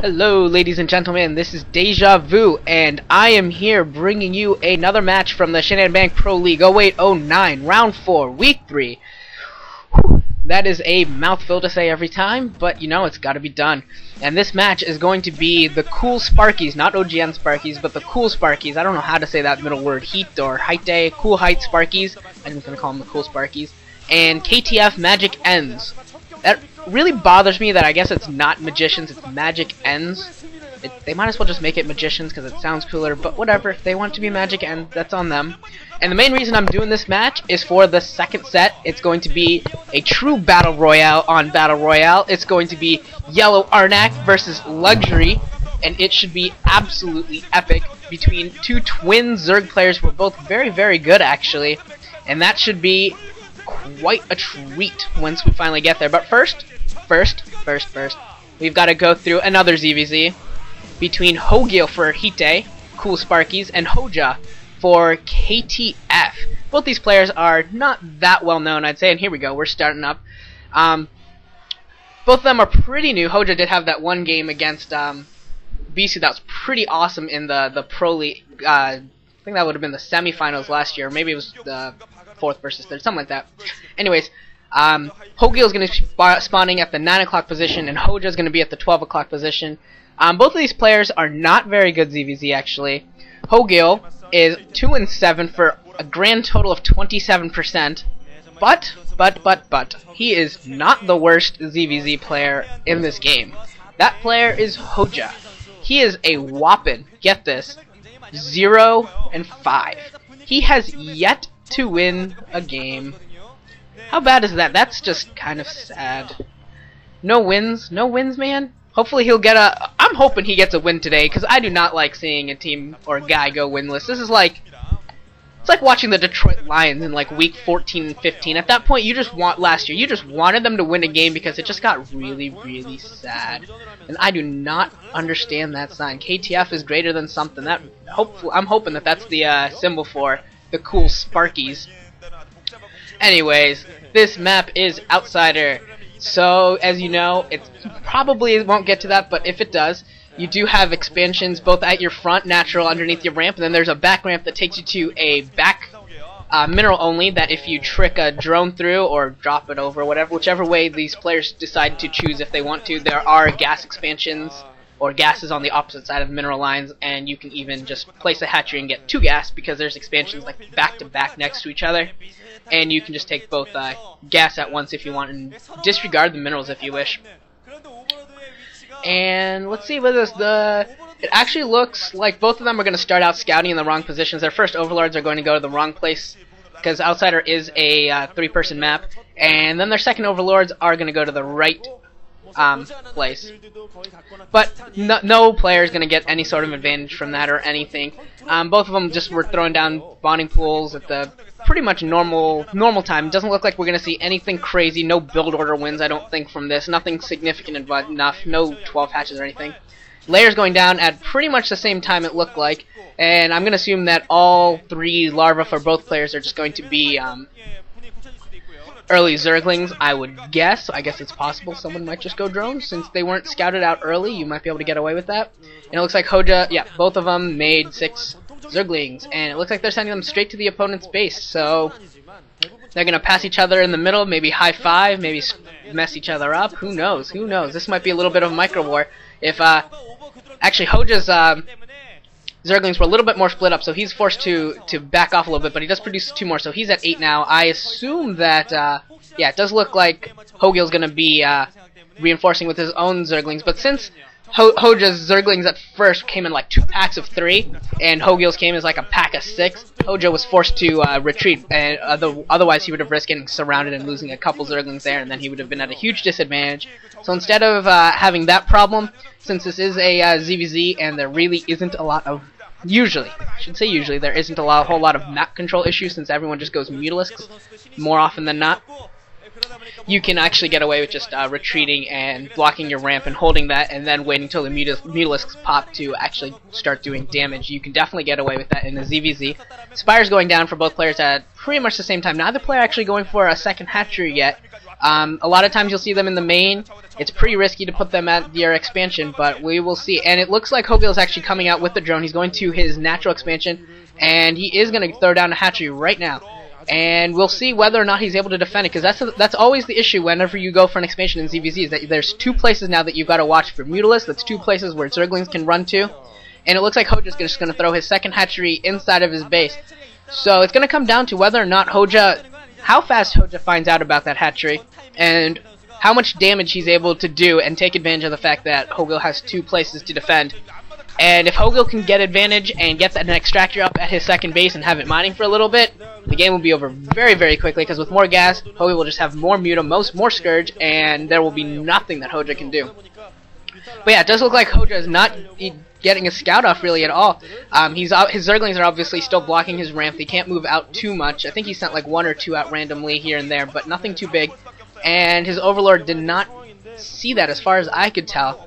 Hello ladies and gentlemen, this is Deja Vu, and I am here bringing you another match from the Shin'an Bank Pro League 08-09, Round 4, Week 3. Whew, that is a mouthful to say every time, but you know, it's gotta be done. And this match is going to be the Cool Sparkyz, not OGN Sparkyz, but the Cool Sparkyz. I don't know how to say that middle word, Hite or Hite, Cool Hite Sparkyz. I'm just gonna call him the Cool Sparkyz. And KTF MagicNs. That really bothers me that I guess it's not magicians, it's MagicNs. They might as well just make it magicians because it sounds cooler, but whatever. If they want to be MagicNs, that's on them. And the main reason I'm doing this match is for the second set. It's going to be a true Battle Royale on Battle Royale. It's going to be Yellow Arnak versus Luxury, and it should be absolutely epic between two twin Zerg players who are both very, very good actually. And that should be quite a treat once we finally get there. But first, we've got to go through another ZVZ between Hogil for Hite, Cool Sparkyz, and Hoejja for KTF. Both these players are not that well known, I'd say, and here we go, we're starting up. Both of them are pretty new. Hoejja did have that one game against Bisu that was pretty awesome in the Proleague. I think that would have been the semifinals last year, maybe it was the 4th versus 3rd, something like that. Anyways, Hogil is going to be spawning at the 9 o'clock position, and Hoejja is going to be at the 12 o'clock position. Both of these players are not very good ZVZ, actually. Hogil is 2-7 for a grand total of 27%, but, he is not the worst ZVZ player in this game. That player is Hoejja. He is a whopping, get this, 0-5. He has yet to win a game. How bad is that? That's just kind of sad. No wins, man. Hopefully he'll get a... I'm hoping he gets a win today, because I do not like seeing a team or a guy go winless. This is like... It's like watching the Detroit Lions in like week 14 and 15. At that point, you just want... Last year, you just wanted them to win a game because it just got really, really sad. And I do not understand that sign. KTF is greater than something. That I'm hoping that that's the symbol for the Cool Sparkyz. Anyways, this map is Outsider. So, as you know, it probably won't get to that, but if it does, you do have expansions both at your front, natural, underneath your ramp, and then there's a back ramp that takes you to a back mineral only that if you trick a drone through or drop it over, whichever way these players decide to choose if they want to, there are gas expansions or gases on the opposite side of the mineral lines, and you can even just place a hatchery and get 2 gas because there's expansions like back to back next to each other. And you can just take both gas at once if you want and disregard the minerals if you wish. And let's see what this it actually looks like both of them are going to start out scouting in the wrong positions. Their first overlords are going to go to the wrong place because Outsider is a 3-person map, and then their second overlords are going to go to the right place. But no player is going to get any sort of advantage from that or anything. Both of them just were throwing down bonding pools at the pretty much normal time. It doesn't look like we're going to see anything crazy. No build order wins, I don't think, from this. Nothing significant enough. No 12 hatches or anything. Layers going down at pretty much the same time it looked like. And I'm going to assume that all 3 larvae for both players are just going to be early Zerglings, I would guess. I guess it's possible someone might just go drones. Since they weren't scouted out early, you might be able to get away with that. And it looks like Hoejja, yeah, both of them made 6 Zerglings, and it looks like they're sending them straight to the opponent's base, so they're gonna pass each other in the middle, maybe high five, maybe mess each other up. Who knows? Who knows? This might be a little bit of a micro war. If actually Hoejja's Zerglings were a little bit more split up, so he's forced to back off a little bit, but he does produce 2 more, so he's at 8 now. I assume that yeah, it does look like Hogil's gonna be reinforcing with his own Zerglings, but since Hoejja's Zerglings at first came in like 2 packs of 3, and Hogil's came as like a pack of 6. Hoejja was forced to retreat, and otherwise he would have risked getting surrounded and losing a couple Zerglings there, and then he would have been at a huge disadvantage. So instead of having that problem, since this is a ZVZ and there really isn't a lot of I should say usually, there isn't a whole lot of map control issues since everyone just goes Mutalisks more often than not. you can actually get away with just retreating and blocking your ramp and holding that, and then waiting until the Mutalisks pop to actually start doing damage. You can definitely get away with that in the ZVZ. Spire's going down for both players at pretty much the same time. Neither player actually going for a second hatchery yet. A lot of times you'll see them in the main. It's pretty risky to put them at your expansion, but we will see. And it looks like Hogil is actually coming out with the drone. He's going to his natural expansion, and he is going to throw down a hatchery right now. And we'll see whether or not he's able to defend it, because that's always the issue whenever you go for an expansion in ZVZ, is that there's two places now that you've got to watch for Mutalisks. That's two places where Zerglings can run to. And it looks like Hoejja's just going to throw his second hatchery inside of his base. So it's going to come down to whether or not how fast Hoejja finds out about that hatchery, and how much damage he's able to do and take advantage of the fact that Hogil has two places to defend. And if Hogil can get advantage and get an extractor up at his second base and have it mining for a little bit, the game will be over very, very quickly, because with more gas, Hogil will just have more Muta, more Scourge, and there will be nothing that Hoejja can do. But yeah, it does look like Hoejja is not getting a scout off really at all. His Zerglings are obviously still blocking his ramp. They can't move out too much. I think he sent like 1 or 2 out randomly here and there, but nothing too big. And his Overlord did not see that as far as I could tell.